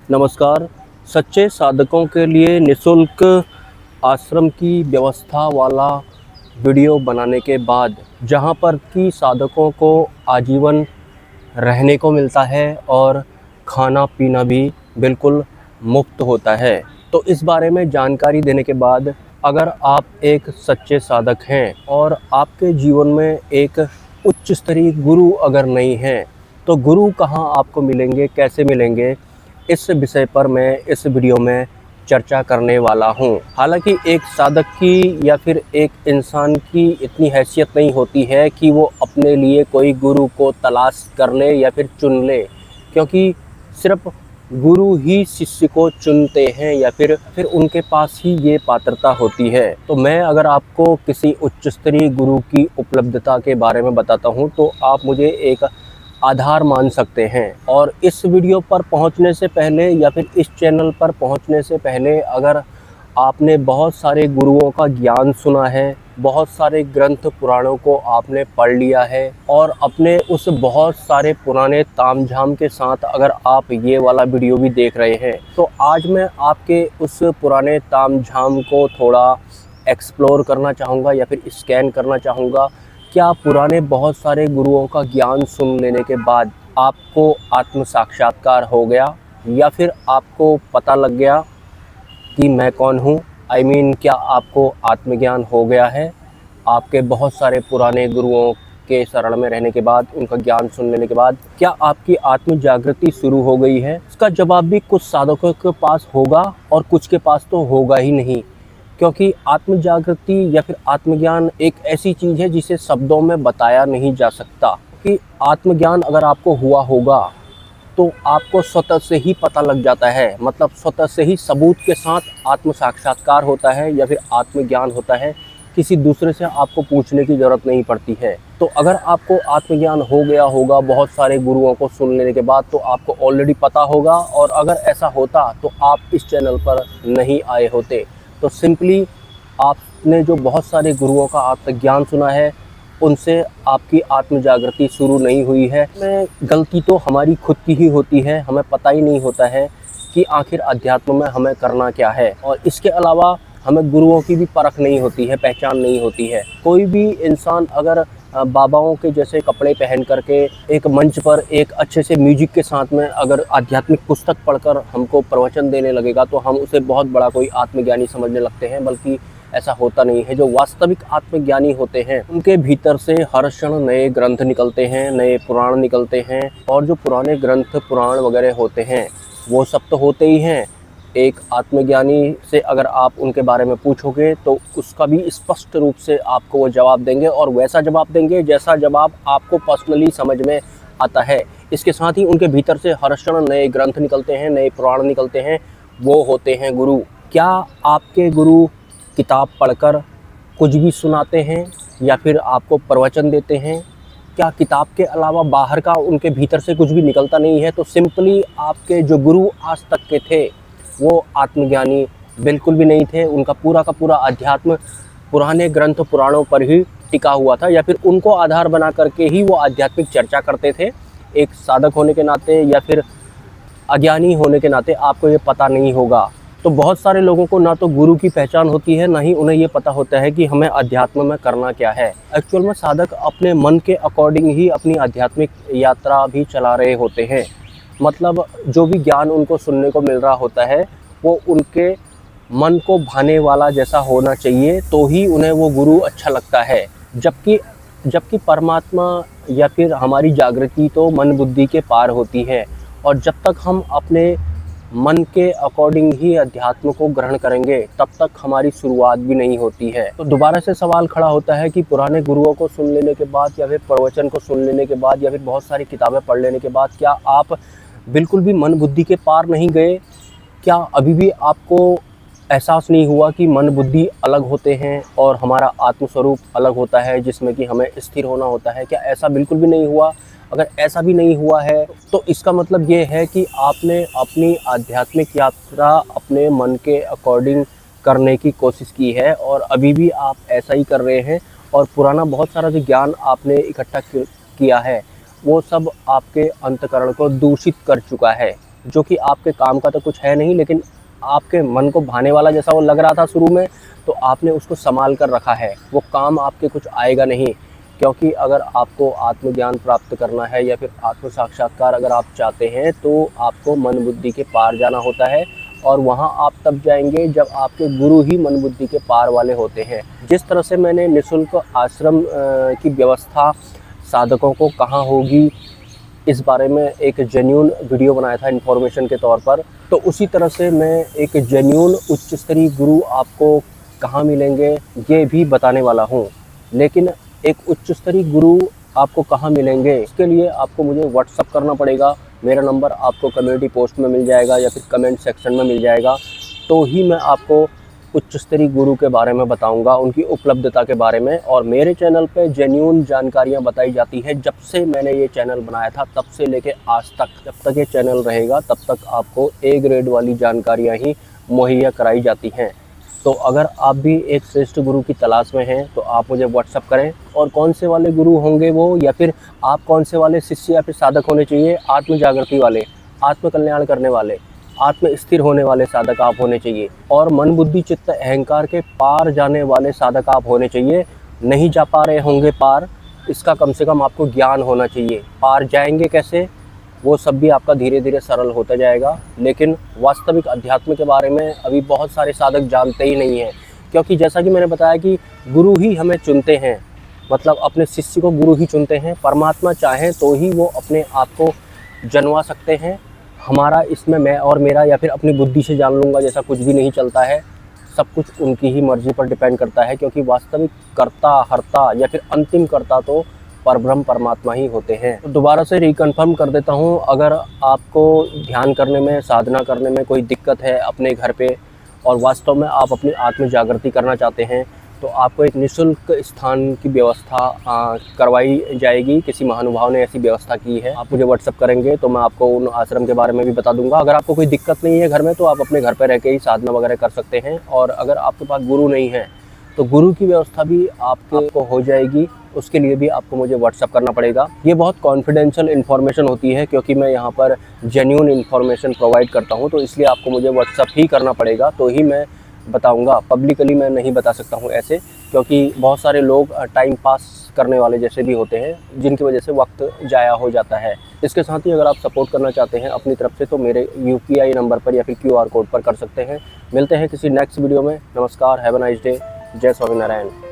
नमस्कार। सच्चे साधकों के लिए निःशुल्क आश्रम की व्यवस्था वाला वीडियो बनाने के बाद, जहां पर कि साधकों को आजीवन रहने को मिलता है और खाना पीना भी बिल्कुल मुफ्त होता है। तो इस बारे में जानकारी देने के बाद, अगर आप एक सच्चे साधक हैं और आपके जीवन में एक उच्च स्तरीय गुरु अगर नहीं हैं, तो गुरु कहाँ आपको मिलेंगे, कैसे मिलेंगे, इस विषय पर मैं इस वीडियो में चर्चा करने वाला हूं। हालांकि एक साधक की या फिर एक इंसान की इतनी हैसियत नहीं होती है कि वो अपने लिए कोई गुरु को तलाश कर ले या फिर चुन ले, क्योंकि सिर्फ गुरु ही शिष्य को चुनते हैं या फिर उनके पास ही ये पात्रता होती है। तो मैं अगर आपको किसी उच्च स्तरीय गुरु की उपलब्धता के बारे में बताता हूँ, तो आप मुझे एक आधार मान सकते हैं। और इस वीडियो पर पहुंचने से पहले या फिर इस चैनल पर पहुंचने से पहले, अगर आपने बहुत सारे गुरुओं का ज्ञान सुना है, बहुत सारे ग्रंथ पुराणों को आपने पढ़ लिया है और अपने उस बहुत सारे पुराने तामझाम के साथ अगर आप ये वाला वीडियो भी देख रहे हैं, तो आज मैं आपके उस पुराने तामझाम को थोड़ा एक्सप्लोर करना चाहूँगा या फिर स्कैन करना चाहूँगा। क्या पुराने बहुत सारे गुरुओं का ज्ञान सुन लेने के बाद आपको आत्म साक्षात्कार हो गया, या फिर आपको पता लग गया कि मैं कौन हूँ? क्या आपको आत्मज्ञान हो गया है? आपके बहुत सारे पुराने गुरुओं के शरण में रहने के बाद, उनका ज्ञान सुन लेने के बाद, क्या आपकी आत्म जागृति शुरू हो गई है? इसका जवाब भी कुछ साधकों के पास होगा और कुछ के पास तो होगा ही नहीं, क्योंकि आत्म जागृति या फिर आत्मज्ञान एक ऐसी चीज़ है जिसे शब्दों में बताया नहीं जा सकता। कि आत्मज्ञान अगर आपको हुआ होगा तो आपको स्वतः से ही पता लग जाता है, मतलब स्वतः से ही सबूत के साथ आत्म साक्षात्कार होता है या फिर आत्मज्ञान होता है। किसी दूसरे से आपको पूछने की ज़रूरत नहीं पड़ती है। तो अगर आपको आत्मज्ञान हो गया होगा बहुत सारे गुरुओं को सुन लेने के बाद, तो आपको ऑलरेडी पता होगा, और अगर ऐसा होता तो आप इस चैनल पर नहीं आए होते। तो सिंपली आपने जो बहुत सारे गुरुओं का आत्मज्ञान सुना है, उनसे आपकी आत्म जागृति शुरू नहीं हुई है। में गलती तो हमारी खुद की ही होती है। हमें पता ही नहीं होता है कि आखिर अध्यात्म में हमें करना क्या है, और इसके अलावा हमें गुरुओं की भी परख नहीं होती है, पहचान नहीं होती है। कोई भी इंसान अगर बाबाओं के जैसे कपड़े पहन करके एक मंच पर एक अच्छे से म्यूजिक के साथ में अगर आध्यात्मिक पुस्तक पढ़कर हमको प्रवचन देने लगेगा, तो हम उसे बहुत बड़ा कोई आत्मज्ञानी समझने लगते हैं। बल्कि ऐसा होता नहीं है। जो वास्तविक आत्मज्ञानी होते हैं, उनके भीतर से हर क्षण नए ग्रंथ निकलते हैं, नए पुराण निकलते हैं। और जो पुराने ग्रंथ पुराण वगैरह होते हैं, वो सब तो होते ही हैं। एक आत्मज्ञानी से अगर आप उनके बारे में पूछोगे, तो उसका भी स्पष्ट रूप से आपको वो जवाब देंगे, और वैसा जवाब देंगे जैसा जवाब आपको पर्सनली समझ में आता है। इसके साथ ही उनके भीतर से हर क्षण नए ग्रंथ निकलते हैं, नए पुराण निकलते हैं। वो होते हैं गुरु। क्या आपके गुरु किताब पढ़कर कुछ भी सुनाते हैं या फिर आपको प्रवचन देते हैं? क्या किताब के अलावा बाहर का उनके भीतर से कुछ भी निकलता नहीं है? तो सिंपली आपके जो गुरु आज तक के थे, वो आत्मज्ञानी बिल्कुल भी नहीं थे। उनका पूरा का पूरा अध्यात्म पुराने ग्रंथ पुराणों पर ही टिका हुआ था, या फिर उनको आधार बना करके ही वो आध्यात्मिक चर्चा करते थे। एक साधक होने के नाते या फिर अज्ञानी होने के नाते आपको ये पता नहीं होगा। तो बहुत सारे लोगों को ना तो गुरु की पहचान होती है, ना ही उन्हें ये पता होता है कि हमें अध्यात्म में करना क्या है। एक्चुअल में साधक अपने मन के अकॉर्डिंग ही अपनी आध्यात्मिक यात्रा भी चला रहे होते हैं। मतलब जो भी ज्ञान उनको सुनने को मिल रहा होता है, वो उनके मन को भाने वाला जैसा होना चाहिए, तो ही उन्हें वो गुरु अच्छा लगता है। जबकि परमात्मा या फिर हमारी जागृति तो मन बुद्धि के पार होती है, और जब तक हम अपने मन के अकॉर्डिंग ही अध्यात्म को ग्रहण करेंगे, तब तक हमारी शुरुआत भी नहीं होती है। तो दोबारा से सवाल खड़ा होता है कि पुराने गुरुओं को सुन लेने के बाद, या फिर प्रवचन को सुन लेने के बाद, या फिर बहुत सारी किताबें पढ़ लेने के बाद, क्या आप बिल्कुल भी मन बुद्धि के पार नहीं गए? क्या अभी भी आपको एहसास नहीं हुआ कि मन बुद्धि अलग होते हैं और हमारा आत्मस्वरूप अलग होता है, जिसमें कि हमें स्थिर होना होता है? क्या ऐसा बिल्कुल भी नहीं हुआ? अगर ऐसा भी नहीं हुआ है, तो इसका मतलब ये है कि आपने अपनी आध्यात्मिक यात्रा अपने मन के अकॉर्डिंग करने की कोशिश की है, और अभी भी आप ऐसा ही कर रहे हैं। और पुराना बहुत सारा जो ज्ञान आपने इकट्ठा किया है, वो सब आपके अंतःकरण को दूषित कर चुका है। जो कि आपके काम का तो कुछ है नहीं, लेकिन आपके मन को भाने वाला जैसा वो लग रहा था शुरू में, तो आपने उसको संभाल कर रखा है। वो काम आपके कुछ आएगा नहीं, क्योंकि अगर आपको आत्मज्ञान प्राप्त करना है या फिर आत्म साक्षात्कार अगर आप चाहते हैं, तो आपको मन बुद्धि के पार जाना होता है। और वहाँ आप तब जाएंगे जब आपके गुरु ही मन बुद्धि के पार वाले होते हैं। जिस तरह से मैंने निःशुल्क आश्रम की व्यवस्था साधकों को कहाँ होगी, इस बारे में एक जेन्युइन वीडियो बनाया था इन्फॉर्मेशन के तौर पर, तो उसी तरह से मैं एक जेन्युइन उच्च स्तरीय गुरु आपको कहाँ मिलेंगे ये भी बताने वाला हूँ। लेकिन एक उच्च स्तरीय गुरु आपको कहाँ मिलेंगे, इसके लिए आपको मुझे व्हाट्सअप करना पड़ेगा। मेरा नंबर आपको कम्युनिटी पोस्ट में मिल जाएगा या फिर कमेंट सेक्शन में मिल जाएगा। तो ही मैं आपको उच्च स्तरीय गुरु के बारे में बताऊंगा, उनकी उपलब्धता के बारे में। और मेरे चैनल पे जेन्युइन जानकारियां बताई जाती है। जब से मैंने ये चैनल बनाया था तब से लेके आज तक, जब तक ये चैनल रहेगा तब तक आपको ए ग्रेड वाली जानकारियां ही मुहैया कराई जाती हैं। तो अगर आप भी एक श्रेष्ठ गुरु की तलाश में हैं तो आप मुझे व्हाट्सअप करें। और कौन से वाले गुरु होंगे वो, या फिर आप कौन से वाले शिष्य या फिर साधक होने चाहिए, आत्म जागृति वाले, आत्म कल्याण करने वाले, आत्म स्थिर होने वाले साधक आप होने चाहिए। और मन बुद्धि चित्त अहंकार के पार जाने वाले साधक आप होने चाहिए। नहीं जा पा रहे होंगे पार, इसका कम से कम आपको ज्ञान होना चाहिए। पार जाएंगे कैसे, वो सब भी आपका धीरे धीरे सरल होता जाएगा। लेकिन वास्तविक अध्यात्म के बारे में अभी बहुत सारे साधक जानते ही नहीं हैं, क्योंकि जैसा कि मैंने बताया कि गुरु ही हमें चुनते हैं, मतलब अपने शिष्य को गुरु ही चुनते हैं। परमात्मा चाहें तो ही वो अपने आप को जन्मा सकते हैं। हमारा इसमें मैं और मेरा या फिर अपनी बुद्धि से जान लूँगा जैसा कुछ भी नहीं चलता है। सब कुछ उनकी ही मर्जी पर डिपेंड करता है, क्योंकि वास्तविक कर्ता हर्ता या फिर अंतिम कर्ता तो परब्रह्म परमात्मा ही होते हैं। तो दोबारा से रिकन्फर्म कर देता हूँ, अगर आपको ध्यान करने में, साधना करने में कोई दिक्कत है अपने घर पे, और वास्तव में आप अपनी आत्म जागृति करना चाहते हैं, तो आपको एक निःशुल्क स्थान की व्यवस्था करवाई जाएगी। किसी महानुभाव ने ऐसी व्यवस्था की है। आप मुझे व्हाट्सअप करेंगे तो मैं आपको उन आश्रम के बारे में भी बता दूंगा। अगर आपको कोई दिक्कत नहीं है घर में, तो आप अपने घर पर रह के ही साधना वगैरह कर सकते हैं। और अगर आपके पास गुरु नहीं है तो गुरु की व्यवस्था भी आपको हो जाएगी। उसके लिए भी आपको मुझे व्हाट्सअप करना पड़ेगा। ये बहुत कॉन्फिडेंशियल इन्फॉर्मेशन होती है, क्योंकि मैं यहाँ पर जेन्युइन इन्फॉर्मेशन प्रोवाइड करता हूँ, तो इसलिए आपको मुझे व्हाट्सअप ही करना पड़ेगा, तो ही मैं बताऊंगा। पब्लिकली मैं नहीं बता सकता हूँ ऐसे, क्योंकि बहुत सारे लोग टाइम पास करने वाले जैसे भी होते हैं, जिनकी वजह से वक्त जाया हो जाता है। इसके साथ ही अगर आप सपोर्ट करना चाहते हैं अपनी तरफ से, तो मेरे UPI नंबर पर या फिर QR कोड पर कर सकते हैं। मिलते हैं किसी नेक्स्ट वीडियो में। नमस्कार, हैव अ नाइस डे। जय स्वामीनारायण।